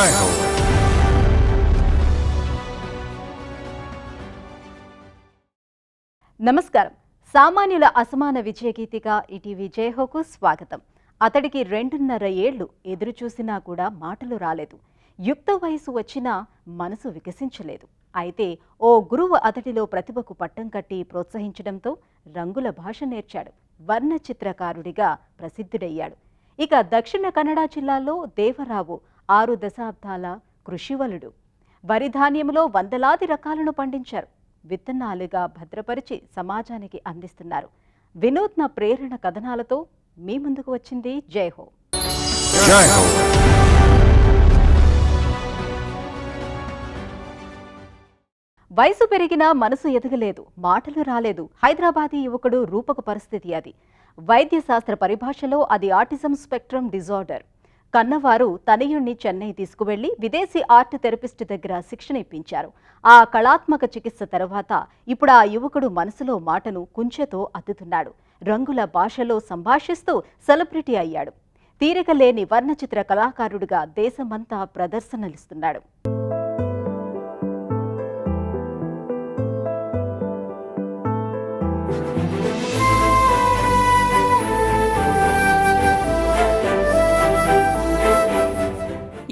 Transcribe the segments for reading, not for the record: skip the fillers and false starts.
జై హో. నమస్కారం. సామాన్యుల అసమాన విజయగీతిక ఈటీవీ జయహోకు స్వాగతం. అతడికి 2.5 ఏళ్లు ఎదురు చూసినా కూడా మాటలు రాలేదు. యుక్త వయసు వచ్చినా మనసు వికసించలేదు. అయితే ఓ గురువు అతడిలో ప్రతిభకు పట్టం కట్టి ప్రోత్సహించడంతో రంగుల భాష నేర్చాడు. వర్ణ చిత్రకారుడిగా ప్రసిద్ధుడయ్యాడు. ఇక దక్షిణ కన్నడ జిల్లాలో దేవరావు 6 దశాబ్దాల కృషివలుడు. వరి ధాన్యంలో వందలాది రకాలను పండించారు. విత్తనాలుగా భద్రపరిచి సమాజానికి అందిస్తున్నారు. వినూత్న ప్రేరణ కథనాలతో మీ ముందుకు వచ్చింది జయహో. వయసు పెరిగినా మనసు ఎదగలేదు, మాటలు రాలేదు. హైదరాబాదీ యువకుడు రూపకు పరిస్థితి అది. వైద్య శాస్త్ర పరిభాషలో అది ఆటిజం స్పెక్ట్రమ్ డిజార్డర్. కన్నవారు తనయుణ్ణి చెన్నై తీసుకువెళ్లి విదేశీ ఆర్ట్ థెరపిస్ట్ దగ్గర శిక్షణ ఇప్పించారు. ఆ కళాత్మక చికిత్స తర్వాత ఇప్పుడు ఆ యువకుడు మనసులో మాటను కుంచెతో అద్దుతున్నాడు. రంగుల భాషలో సంభాషిస్తూ సెలబ్రిటీ అయ్యాడు. తీరిక లేని వర్ణచిత్ర కళాకారుడిగా దేశమంతా ప్రదర్శనలిస్తున్నాడు.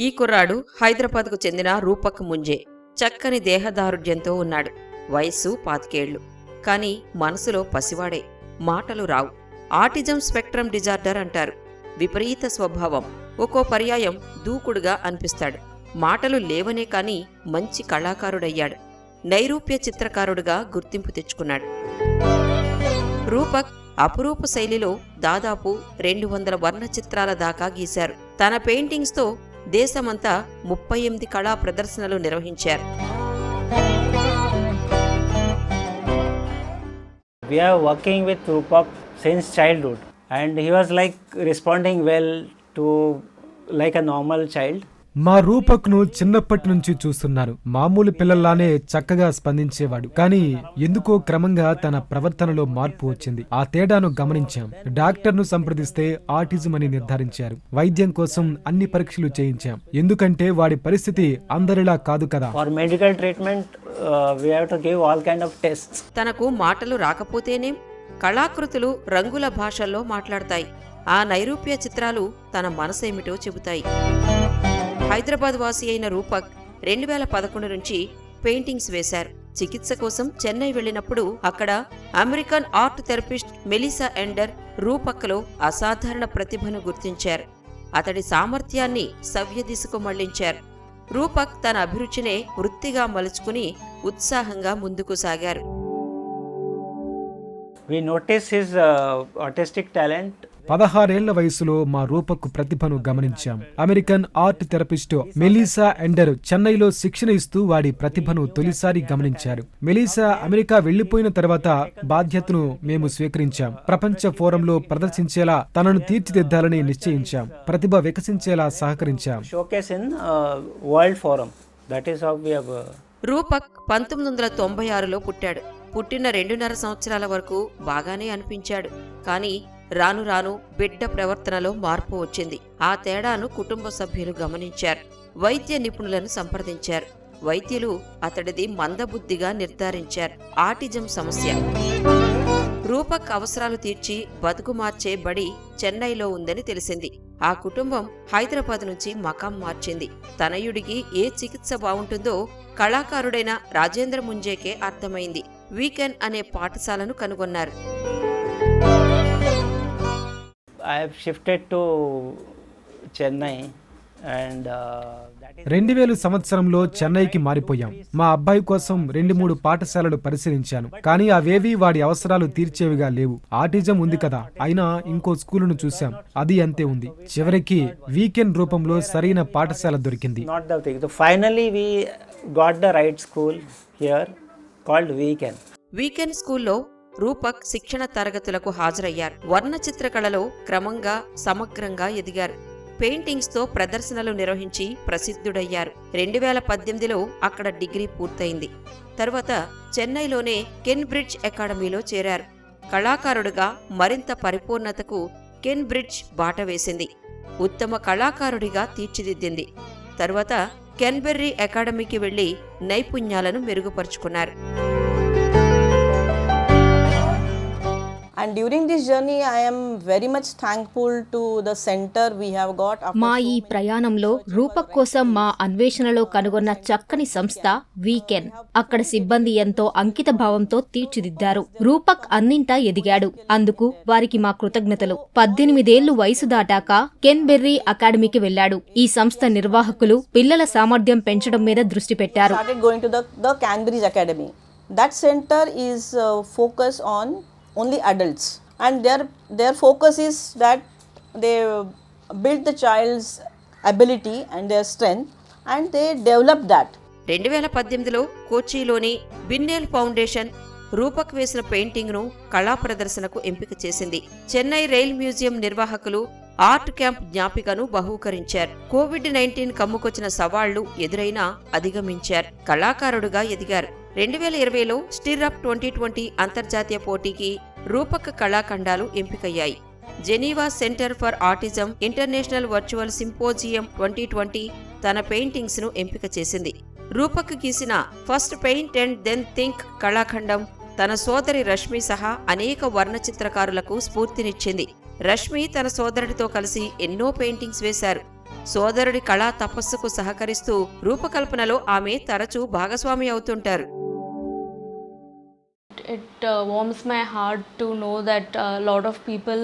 ఈ కుర్రాడు హైదరాబాద్కు చెందిన రూపక్ ముంజే. చక్కని దేహదారుఢ్యంతో ఉన్నాడు. వయస్సు 25 ఏళ్లు. కాని మనసులో పసివాడే. మాటలు రావు. ఆటిజం స్పెక్ట్రమ్ డిజార్డర్ అంటారు. విపరీత స్వభావం. ఒక్కో పర్యాయం దూకుడుగా అనిపిస్తాడు. మాటలు లేవనే కాని మంచి కళాకారుడయ్యాడు. నైరూప్య చిత్రకారుడుగా గుర్తింపు తెచ్చుకున్నాడు. రూపక్ అపురూప శైలిలో దాదాపు 200 వర్ణ చిత్రాల దాకా గీశారు. తన పెయింటింగ్స్తో దేశమంతా 38 కళా ప్రదర్శనలు నిర్వహించారు. We are working with Rupak since childhood, and he was like responding well to like a normal child. మా రూపక్ను చిన్నప్పటి నుంచి చూస్తున్నాను. మామూలు పిల్లల్లానే చక్కగా స్పందించేవాడు. కానీ ఎందుకో క్రమంగా తన ప్రవర్తనలో మార్పు వచ్చింది. ఆ తేడాను గమనించాం. డాక్టర్ను సంప్రదిస్తే ఆటిజం అని నిర్ధారించారు. వైద్యం కోసం అన్ని పరీక్షలు చేయించాం. ఎందుకంటే వాడి పరిస్థితి అందరిలా కాదు కదా. For medical treatment, we have to give all kind of tests. తనకు మాటలు రాకపోతేనేం, కళాకృతులు రంగుల భాషల్లో మాట్లాడతాయి. ఆ నైరూప్య చిత్రాలు తన మనసేమిటో చెబుతాయి. హైదరాబాద్ వాసి అయిన రూపక్ 2011 నుంచి పెయింటింగ్స్ వేశారు. చికిత్స కోసం చెన్నై వెళ్లినప్పుడు అక్కడ American art therapist Melissa Ender రూపక్లో అసాధారణ ప్రతిభను గుర్తించారు. అతడి సామర్థ్యాన్ని సవ్య దిశకు మళ్లించారు. రూపక్ తన అభిరుచినే వృత్తిగా మలుచుకుని ఉత్సాహంగా ముందుకు సాగారు. We noticed his artistic talent. 16 ఏళ్ల వయసులో మా రూపక్ ప్రతిభను గమనించాం. American art therapist Melissa Ender చెన్నైలో శిక్షణ ఇస్తూ వాడి ప్రతిభను తొలిసారి గమనించారు. మెలిసా అమెరికా వెళ్లిపోయిన తర్వాత బాధ్యతను మేము స్వీకరించాం. ప్రపంచ ఫోరంలో ప్రదర్శించేలా తనను తీర్చిదిద్దాలని నిశ్చయించాం. ప్రతిభ వికసించేలా సహకరించాం. Showcase in World Forum. That is how we have. Rupak 1996లో పుట్టాడు. పుట్టిన 2.5 సంవత్సరాల వరకు బాగానే అనిపించాడు. కానీ రాను రాను బిడ్డ ప్రవర్తనలో మార్పు వచ్చింది. ఆ తేడాను కుటుంబ సభ్యులు గమనించారు. వైద్య నిపుణులను సంప్రదించారు. వైద్యులు అతడిది మందబుద్ధిగా నిర్ధారించారు. ఆటిజం సమస్య. రూపక్ అవసరాలు తీర్చి బతుకు మార్చే బడి చెన్నైలో ఉందని తెలిసింది. ఆ కుటుంబం హైదరాబాద్ నుంచి మకాం మార్చింది. తనయుడికి ఏ చికిత్స బావుంటుందో కళాకారుడైన రాజేంద్ర ముంజేకే అర్థమైంది. వీకెండ్ అనే పాఠశాలను కనుగొన్నారు. I have shifted to Chennai and 2000 సంవత్సరంలో చెన్నైకి మారిపోయాం. మా అబ్బాయి కోసం 2-3 పాఠశాలలు పరిశీలించాను. కానీ అవేవీ వాడి అవసరాలు తీర్చేవిగా లేవు. ఆటిజం ఉంది కదా, అయినా ఇంకో స్కూలును చూశాం. అది అంతే ఉంది. చివరికి వీకెండ్ రూపంలో సరైన పాఠశాల దొరికింది. not the thing. So finally we got the right school here called Weekend. Weekend స్కూల్లో రూపక్ శిక్షణ తరగతులకు హాజరయ్యారు. వర్ణ చిత్రకళలో క్రమంగా సమగ్రంగా ఎదిగారు. పెయింటింగ్స్తో ప్రదర్శనలు నిర్వహించి ప్రసిద్ధుడయ్యారు. 2018లో అక్కడ డిగ్రీ పూర్తయింది. తరువాత చెన్నైలోనే కేన్బ్రిడ్జ్ అకాడమీలో చేరారు. కళాకారుడిగా మరింత పరిపూర్ణతకు కేన్బ్రిడ్జ్ బాట వేసింది. ఉత్తమ కళాకారుడిగా తీర్చిదిద్దింది. తరువాత కెన్బెర్రీ అకాడమీకి వెళ్లి నైపుణ్యాలను మెరుగుపరుచుకున్నారు. And during this journey, I am very much thankful to the center we have got. మా ఈ ప్రయాణంలో రూపక్ కోసం మా అన్వేషణలో కనుగొన్న చక్కని సంస్థ వీకెన్. అక్కడ సిబ్బంది ఎంతో అంకిత భావంతో తీర్చిదిద్దారు. రూపక్ అన్నింటా ఎదిగాడు. అందుకు వారికి మా కృతజ్ఞతలు. 18 ఏళ్లు వయసు దాటాక కెన్బెర్రీ అకాడమీకి వెళ్లాడు. ఈ సంస్థ నిర్వాహకులు పిల్లల సామర్థ్యం పెంచడం మీద దృష్టి పెట్టారు. Started going to the Cambridge Academy. That center is focused on only adults, and their focus is that they build the child's ability and their strength, and they develop that. 2018లో కోచిలోని బిన్నెల్ ఫౌండేషన్ రూపక్ వేసిన పెయింటింగ్ను కళా ప్రదర్శనకు ఎంపిక చేసింది. Chennai rail museum నిర్వాహకులు art camp జ్ఞాపికను బహూకరించారు. కోవిడ్-19 కమ్ముకొచ్చిన సవాళ్లు ఎదురైనా అధిగమించారు. కళాకారుడుగా ఎదిగారు. 2020లో స్టిర్అప్ 2020 అంతర్జాతీయ పోటీకి రూపక్ కళాఖండాలు ఎంపికయ్యాయి. Geneva centre for autism international virtual symposium 2020 తన పెయింటింగ్స్ ను ఎంపిక చేసింది. రూపక్ గీసిన first paint and then think కళాఖండం తన సోదరి రష్మి సహా అనేక వర్ణ చిత్రకారులకు స్ఫూర్తినిచ్చింది. రష్మి తన సోదరుడితో కలిసి ఎన్నో పెయింటింగ్స్ వేశారు. సోదరుడి కళా తపస్సుకు సహకరిస్తూ రూపకల్పనలో ఆమె తరచూ భాగస్వామి అవుతుంటారు. It warms my heart to know that a lot of people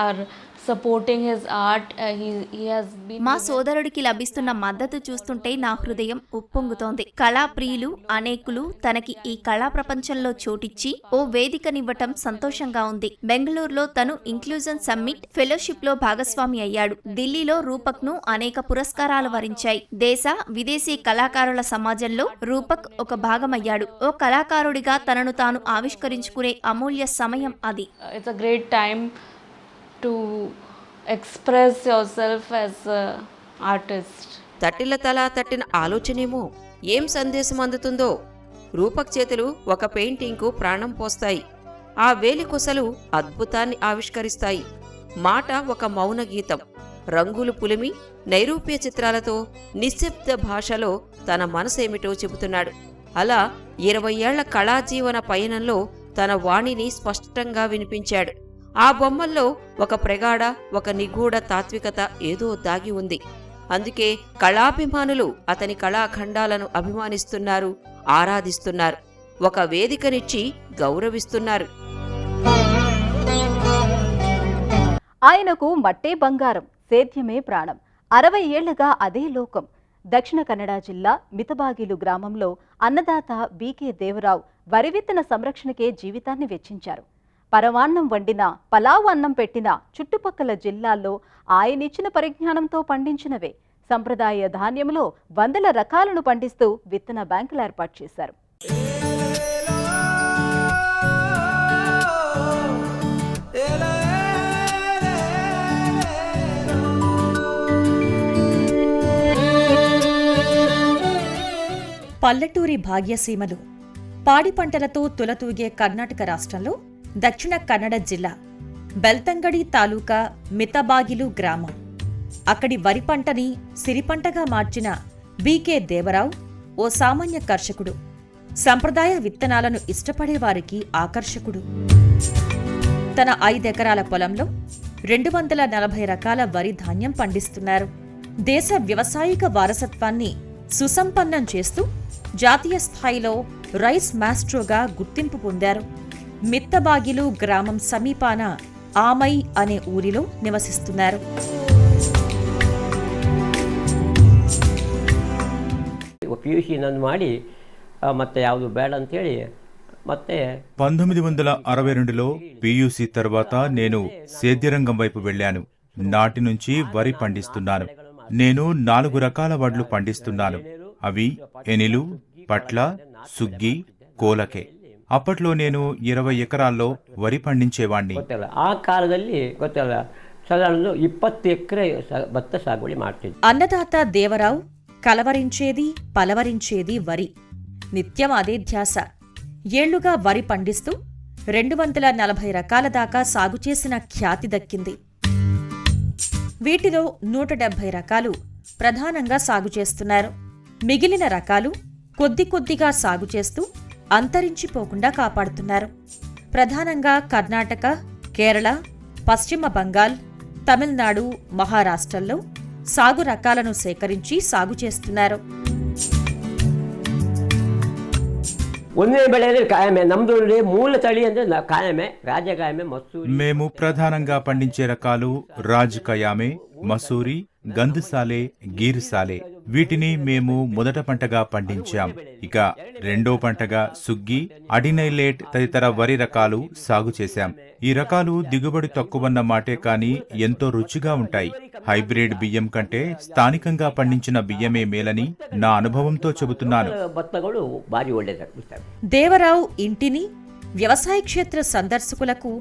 are supporting his art. He has been. మా సోదరుడికి లభిస్తున్న మద్దతు చూస్తుంటే నా హృదయం ఉప్పొంగుతోంది. కళాప్రియులు అనేకులు తనకి ఈ కళా ప్రపంచంలో చోటిచ్చి ఓ వేదికనివ్వటం సంతోషంగా ఉంది. బెంగళూరులో తను ఇంక్లూజన్ సమ్మిట్ ఫెలోషిప్ లో భాగస్వామి అయ్యాడు. ఢిల్లీలో రూపక్ ను అనేక పురస్కారాలు వరించాయి. దేశ విదేశీ కళాకారుల సమాజంలో రూపక్ ఒక భాగమయ్యాడు. ఓ కళాకారుడిగా తనను తాను ఆవిష్కరించుకునే అమూల్య సమయం అది. It's a great time to express yourself as an artist. తట్టిల తలా తట్టిన ఆలోచనేమో ఏం సందేశం అందుతుందో. రూపక్ చేతులు ఒక పెయింటింగ్కు ప్రాణం పోస్తాయి. ఆ వేలి కొసలు అద్భుతాన్ని ఆవిష్కరిస్తాయి. మాట ఒక మౌన గీతం. రంగులు పులిమి నైరూప్య చిత్రాలతో నిశ్శబ్ద భాషలో తన మనసేమిటో చెబుతున్నాడు. అలా 20 ఏళ్ల కళాజీవన పయనంలో తన వాణిని స్పష్టంగా వినిపించాడు. ఆ బొమ్మల్లో ఒక ప్రగాఢ, ఒక నిగూఢ తాత్వికత ఏదో దాగి ఉంది. అందుకే కళాభిమానులు అతని కళాఖండాలను అభిమానిస్తున్నారు, ఆరాధిస్తున్నారు. ఒక వేదికనిచ్చి గౌరవిస్తున్నారు. ఆయనకు మట్టే బంగారం, సేద్యమే ప్రాణం. 60 ఏళ్లుగా అదే లోకం. దక్షిణ కన్నడ జిల్లా మితబాగిలు గ్రామంలో అన్నదాత బీకే దేవరావు వరి విత్తన సంరక్షణకే జీవితాన్ని వెచ్చించారు. పరమాన్నం వండిన, పలావు అన్నం పెట్టిన చుట్టుపక్కల జిల్లాల్లో ఆయనిచ్చిన పరిజ్ఞానంతో పండించినవే. సంప్రదాయ ధాన్యంలో 100 రకాలను పండిస్తూ విత్తన బ్యాంకులు ఏర్పాటు చేశారు. పల్లెటూరి భాగ్యసీమలు పాడి పంటలతో తులతూగే కర్ణాటక రాష్ట్రంలో దక్షిణ కన్నడ జిల్లా బెల్తంగడి తాలూకా మితబాగిలు గ్రామం. అక్కడి వరి పంటని సిరిపంటగా మార్చిన బీకే దేవరావు ఓ సామాన్య కర్షకుడు. సంప్రదాయ విత్తనాలను ఇష్టపడేవారికి ఆకర్షకుడు. తన 5 ఎకరాల పొలంలో 240 రకాల వరి ధాన్యం పండిస్తున్నారు. దేశ వ్యవసాయిక వారసత్వాన్ని సుసంపన్నం చేస్తూ జాతీయ స్థాయిలో రైస్ మాస్ట్రోగా గుర్తింపు పొందారు. మిత్తబాగిలు గ్రామం సమీపాన ఆమై అనే ఊరిలో నివసిస్తున్నారు. PUC ನಂದು ಮಾಡಿ ಮತ್ತೆ ಯಾವುದು ಬೇಡ ಅಂತೇಳಿ ಮತ್ತೆ 1962లో PUC తర్వాత నేను సేద్యరంగం వైపు వెళ్ళాను. నాటి నుంచి వరి పండిస్తున్నాను. నేను 4 రకాల వడ్లు పండిస్తున్నాను. అవి ఎనిలు, పట్ల, సుగ్గి, కోలకే. అప్పట్లో నేను 20 ఎకరాల్లో వరి పండించేవాణ్ణి. ఆ కాలದಲ್ಲಿ ಗೊತ್ತಲ್ಲ సాధారణంగా 20 ఎకరే భತ್ತ సాగుబడి ಮಾಡ್ತಿದ್ದೆ. అన్నదాత దేవరావు కలవరించేది, పలవరించేది వరి. నిత్యం అదే ధ్యాస. ఏళ్లుగా వరి పండిస్తూ 240 రకాల దాకా సాగు చేసిన ఖ్యాతి దక్కింది. వీటిలో 170 రకాలు ప్రధానంగా సాగు చేస్తున్నారు. మిగిలిన రకాలు కొద్ది కొద్దిగా సాగు చేస్తూ అంతరించిపోకుండా కాపాడుతున్నారు. ప్రధానంగా కర్ణాటక, కేరళ, పశ్చిమ బంగాల్, తమిళనాడు, మహారాష్ట్రల్లో సాగు రకాలను సేకరించి సాగు చేస్తున్నారు. ಒಂದೇ ಬೆಳೆಯಲ್ಲಿ ಕಾಯಮೆ ನಮ್ದು ಮೂಲ ತಳಿ ಅಂದ್ರೆ ಕಾಯಮೆ, ರಾಜಕಾಯಮೆ, ಮಸೂರಿ. మేము ప్రధానంగా పండించే రకాలు రాజ్ కయామే, మసూరి, గంధసాలే, గీర్సాలే. వీటిని మేము మొదట పంటగా పండించాం. ఇక రెండో పంటగా సుగ్గి, అడినైలేట్ తదితర వరి రకాలు సాగు చేశాం. ఈ రకాలు దిగుబడి తక్కువన్న మాటే కానీ ఎంతో రుచిగా ఉంటాయి. హైబ్రిడ్ బియ్యం కంటే స్థానికంగా పండించిన బియ్యమే మేలని నా అనుభవంతో చెబుతున్నాను. భత్తಗಳು ಭಾರಿ ಒಳ್ಳೆಯದಾಗುತ್ತವೆ. దేవరావు ఇంటిని వ్యవసాయ క్షేత్ర సందర్శకులకు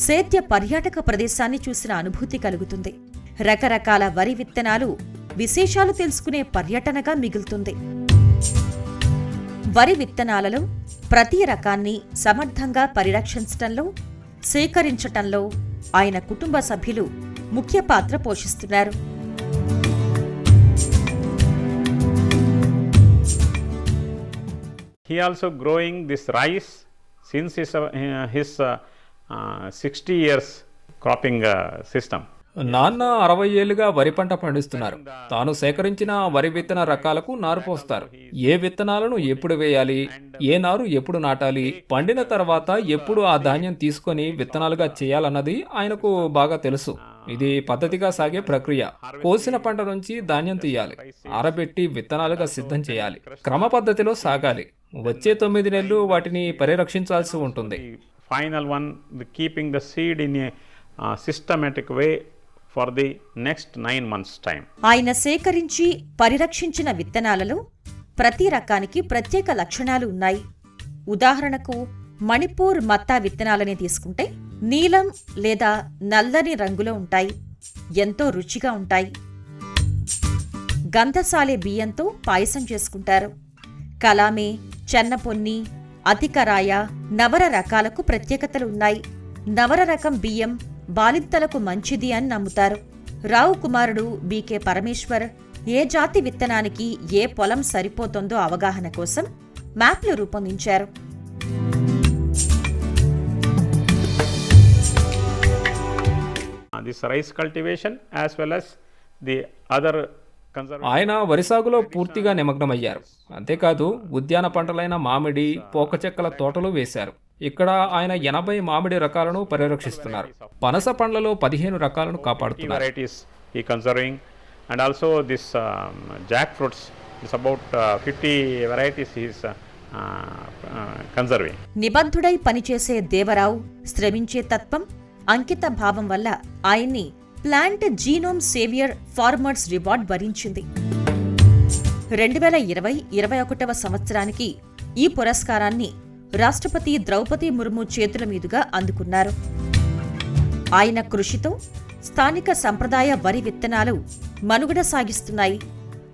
సేద్య పర్యాటక ప్రదేశాన్ని చూసిన అనుభూతి కలుగుతుంది. రకరకాల వరి విత్తనాలు విశేషాలు తెలుసుకునే పర్యటనగా మిగులుతుంది. వరి విత్తనాలలో ప్రతి రకాన్ని సమర్థంగా పరిరక్షించటంలో, సేకరించటంలో ఆయన కుటుంబ సభ్యులు ముఖ్య పాత్ర పోషిస్తున్నారు. He also growing this rice since his 60 years cropping system. నాన్న 60 ఏళ్లుగా వరి పంట పండిస్తున్నారు. తాను సేకరించిన వరి విత్తన రకాలకు నారు పోస్తారు. ఏ విత్తనాలను ఎప్పుడు వేయాలి, ఏ నారు ఎప్పుడు నాటాలి, పండిన తర్వాత ఎప్పుడు ఆ ధాన్యం తీసుకొని విత్తనాలుగా చేయాలన్నది ఆయనకు బాగా తెలుసు. ఇది పద్ధతిగా సాగే ప్రక్రియ. కోసిన పంట నుంచి ధాన్యం తీయాలి, ఆరబెట్టి విత్తనాలుగా సిద్ధం చేయాలి. క్రమ పద్ధతిలో సాగాలి. వచ్చే 9 నెలలు వాటిని పరిరక్షించాల్సి ఉంటుంది. Final one, keeping the seed in a systematic way for the next 9 months time. ఆయన సేకరించి పరిరక్షించిన విత్తనాలలో ప్రతి రకానికి ప్రత్యేక లక్షణాలు ఉన్నాయి. ఉదాహరణకు మణిపూర్ మత్తా విత్తనాలని తీసుకుంటే నీలం లేదా నల్లని రంగులో ఉంటాయి. ఎంతో రుచిగా ఉంటాయి. గంధసాలే బియ్యంతో పాయసం చేసుకుంటారు. కలామే, చెన్నపొన్ని, అతికరాయ, నవర రకాలకు ప్రత్యేకతలు ఉన్నాయి. నవర రకం బియ్యం బాలింతలకు మంచిది అని నమ్ముతారు. రావు కుమారుడు బీకే పరమేశ్వర్ ఏ జాతి విత్తనానికి ఏ పొలం సరిపోతుందో అవగాహన కోసం మ్యాప్లు రూపొందించారు. This rice cultivation as well as the other ఆయన వరి సాగులో పూర్తిగా నిమగ్నమయ్యారు. అంతేకాదు ఉద్యాన పంటలైన మామిడి, పోక చెక్కల తోటలు వేశారు. ఇక్కడ ఆయన 80 మామిడి రకాలను పరిరక్షిస్తున్నారు. పనస పండ్లలో 15 రకాలను కాపాడుతున్నారు. and also this jackfruits is about 50 varieties he is conserving. నిబద్ధుడై పనిచేసే దేవరావు శ్రమించే తత్వం, అంకిత భావం వల్ల ఆయన్ని plant genome saviour farmers reward వరించింది. 2020-21వ సంవత్సరానికి ఈ పురస్కారాన్ని రాష్ట్రపతి ద్రౌపది ముర్ము చేతుల మీదుగా అందుకున్నారు. ఆయన కృషితో స్థానిక సంప్రదాయ వరి విత్తనాలు మనుగడ సాగిస్తున్నాయి.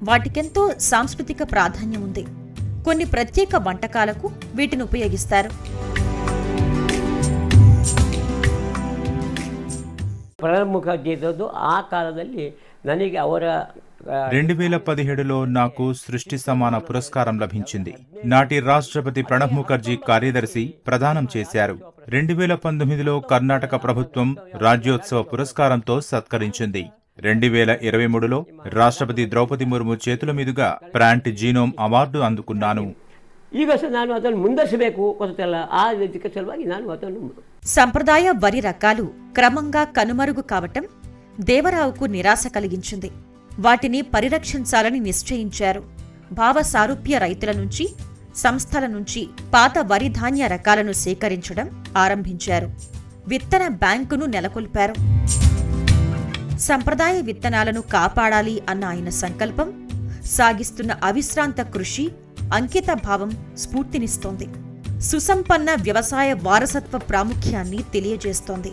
వాటికెంతో సాంస్కృతిక ప్రాధాన్యం ఉంది. కొన్ని ప్రత్యేక వంటకాలకు వీటిని ఉపయోగిస్తారు. ಪ್ರಣಬ್ ಮುಖರ್ಜಿ ಇದ್ದದ್ದು ಆ ಕಾಲದಲ್ಲಿ ನನಗೆ ಅವರ 2017లో నాకు సృష్టి సమాన పురస్కారం లభించింది. నాటి రాష్ట్రపతి ప్రణబ్ ముఖర్జీ కార్యదర్శి ప్రదానం చేశారు. 2019లో కర్ణాటక ప్రభుత్వం రాజ్యోత్సవ పురస్కారంతో సత్కరించింది. 2023లో రాష్ట్రపతి ద్రౌపది ముర్ము చేతుల మీదుగా ప్లాంట్ జీనోమ్ అవార్డు అందుకున్నాను. ಈಗ ಸಹ ನಾನು ಅದನ್ನು ಮುಂದರಿಸಬೇಕು ಗೊತ್ತಲ್ಲ, ಆ ಸಲುವಾಗಿ ನಾನು ಅದನ್ನು. సంప్రదాయ వరి రకాలు క్రమంగా కనుమరుగు కావటం దేవరావుకు నిరాశ కలిగించింది. వాటిని పరిరక్షించాలని నిశ్చయించారు. భావ సారూప్య రైతుల నుంచి, సంస్థల నుంచి పాత వరి ధాన్య రకాలను సేకరించడం ఆరంభించారు. విత్తన బ్యాంకును నెలకొల్పారు. సంప్రదాయ విత్తనాలను కాపాడాలి అన్న ఆయన సంకల్పం సాగిస్తున్న అవిశ్రాంత కృషి, అంకిత భావం స్ఫూర్తినిస్తోంది. సుసంపన్న వ్యవసాయ వారసత్వ ప్రాముఖ్యాన్ని తెలియజేస్తోంది.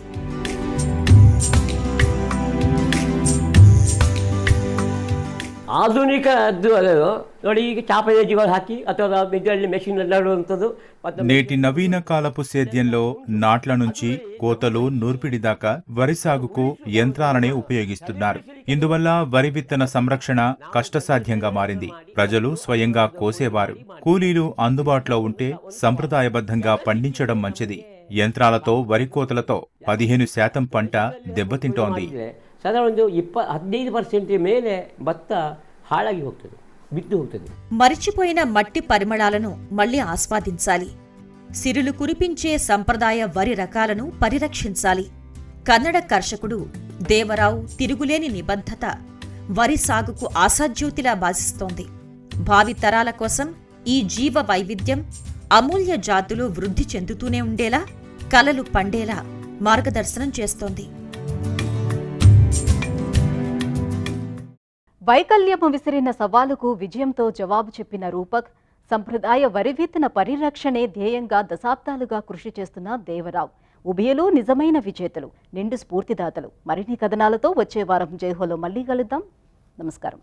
ಆಧುನಿಕದ್ದು ಅದು ನೋಡಿ, ಈಗ ಚಾಪೇಜಿಗಳು ಹಾಕಿ ಅಥವಾ ಇದರಲ್ಲಿ ಮೆಷಿನ್ ನಡುವಂಥದ್ದು. నేటి నవీన కాలపు సేద్యంలో నాట్ల నుంచి కోతలు, నూర్పిడి దాకా వరి సాగుకు యంత్రాలనే ఉపయోగిస్తున్నారు. ఇందువల్ల వరి విత్తన సంరక్షణ కష్టసాధ్యంగా మారింది. ప్రజలు స్వయంగా కోసేవారు. కూలీలు అందుబాటులో ఉంటే సంప్రదాయబద్ధంగా పండించడం మంచిది. యంత్రాలతో వరి కోతలతో 15% పంట దెబ్బతింటోంది. ಸಾಧಾರಣ ಒಂದು 15% ಮೇಲೆ ಭತ್ತ ಹಾಳಾಗಿ ಹೋಗ್ತದೆ, ಬಿದ್ದು ಹೋಗ್ತದೆ. మరిచిపోయిన మట్టి పరిమళాలను మళ్లీ ఆస్వాదించాలి. సిరులు కురిపించే సంప్రదాయ వరి రకాలను పరిరక్షించాలి. కన్నడ కర్షకుడు దేవరావు తిరుగులేని నిబద్ధత వరి సాగుకు ఆశాజ్యోతిలా భాసిస్తోంది. భావి తరాల కోసం ఈ జీవ వైవిధ్యం, అమూల్య జాతులు వృద్ధి చెందుతూనే ఉండేలా, కలలు పండేలా మార్గదర్శనం చేస్తోంది. వైకల్యము విసిరిన సవాలుకు విజయంతో జవాబు చెప్పిన రూపక్, సంప్రదాయ వరి విత్తన పరిరక్షణే ధ్యేయంగా దశాబ్దాలుగా కృషి చేస్తున్న దేవరావు ఉభయలు నిజమైన విజేతలు, నిండు స్ఫూర్తిదాతలు. మరిన్ని కథనాలతో వచ్చే వారం జైహోలో మళ్లీ కలుద్దాం. నమస్కారం.